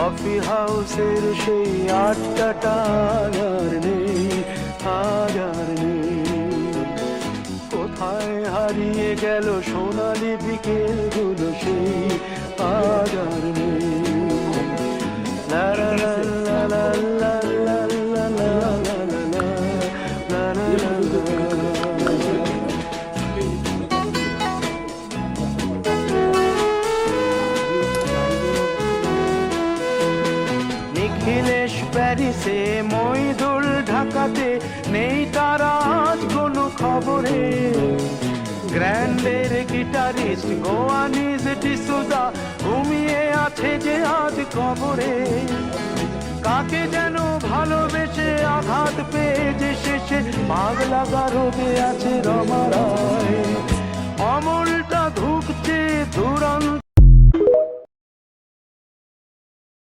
Coffee হাউসের সেই আড্ডাটা আর নেই, আর নেই। কোথায় হারিয়ে গেল সোনালি বিকেলগুলো সেই আর নেই। লা লা লা লা লা লা লা লা লা লা লা লা লা। নিখিলেশ প্যারিসে, মইদুল ঢাকাতে, নেই তারা আজ কোনো খবরে। গ্র্যান্ডের গিটারিস্ট গোয়ানিজ ডিসুজা ঘুমিয়ে আছে যে আজ কবরে। কাকে যেন ভালোবেসে আঘাত পেয়ে যে শেষে পাগলা গারদে আছে রমা রায়। অমলটা ধুকছে দুরন্ত